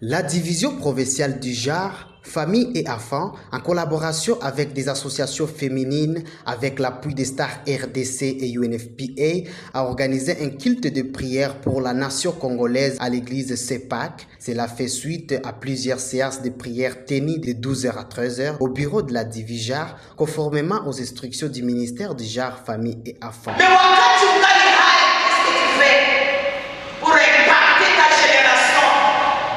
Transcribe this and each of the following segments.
La division provinciale du genre, famille et enfants, en collaboration avec des associations féminines, avec l'appui des stars RDC et UNFPA, a organisé un culte de prière pour la nation congolaise à l'église CEPAC. Cela fait suite à plusieurs séances de prière tenues de 12h à 13h au bureau de la division, conformément aux instructions du ministère du genre, famille et enfants.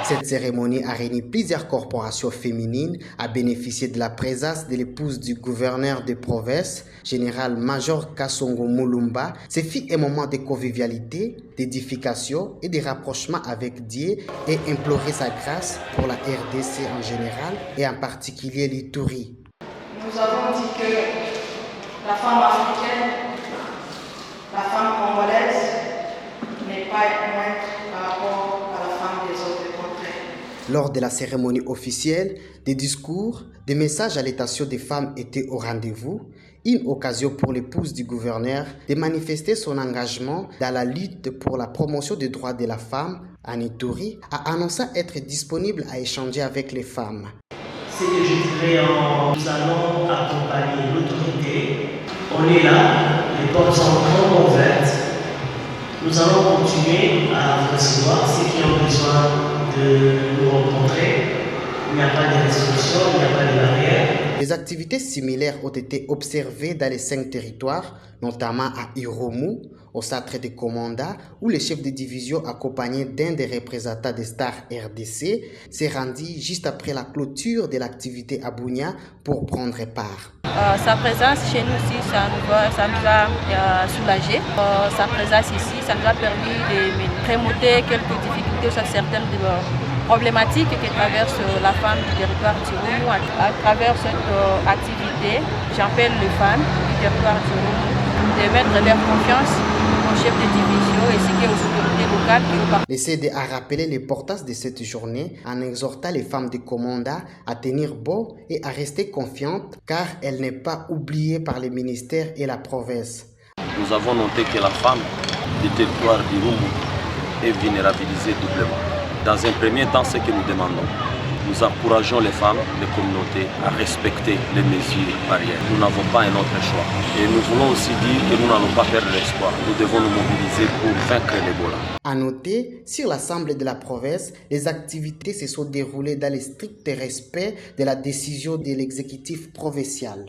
Cette cérémonie a réuni plusieurs corporations féminines, a bénéficié de la présence de l'épouse du gouverneur de province, général-major Kassongo Mulumba. Ce fut un moment de convivialité, d'édification et de rapprochement avec Dieu et implorer sa grâce pour la RDC en général et en particulier l'Ituri. Nous avons dit que la femme africaine, la femme congolaise n'est pas moindre par rapport à la femme des autres. Lors de la cérémonie officielle, des discours, des messages à l'intention des femmes étaient au rendez-vous, une occasion pour l'épouse du gouverneur de manifester son engagement dans la lutte pour la promotion des droits de la femme en Ituri, a annoncé être disponible à échanger avec les femmes. C'est que je dirais, nous allons accompagner l'autorité. On est là, les portes sont encore ouvertes. Nous allons continuer à recevoir ceux qui ont besoin de nous rencontrer. Il n'y a pas de restrictions, il n'y a pas de barrières. Des activités similaires ont été observées dans les 5 territoires, notamment à Iromu, au centre de Komanda, où le chef de division accompagné d'un des représentants des stars RDC s'est rendu juste après la clôture de l'activité à Bunia pour prendre part. Sa présence chez nous aussi, ça nous a soulagés. Sa présence ici, ça nous a permis de remonter quelques difficultés sur certaines problématiques que traverse la femme du territoire d'Iromu. À travers cette activité, j'appelle les femmes du territoire d'Iromu de mettre leur confiance au chef de division ainsi qu'aux autorités locales. Le CD a rappelé l'importance de cette journée en exhortant les femmes de Komanda à tenir bon et à rester confiantes car elle n'est pas oubliée par les ministères et la province. Nous avons noté que la femme du territoire d'Iromu est vulnérabilisée doublement. Dans un premier temps, ce que nous demandons, nous encourageons les femmes, les communautés à respecter les mesures barrières. Nous n'avons pas un autre choix. Et nous voulons aussi dire que nous n'allons pas perdre l'espoir. Nous devons nous mobiliser pour vaincre l'Ebola. À noter, sur l'Assemblée de la province, les activités se sont déroulées dans le strict respect de la décision de l'exécutif provincial.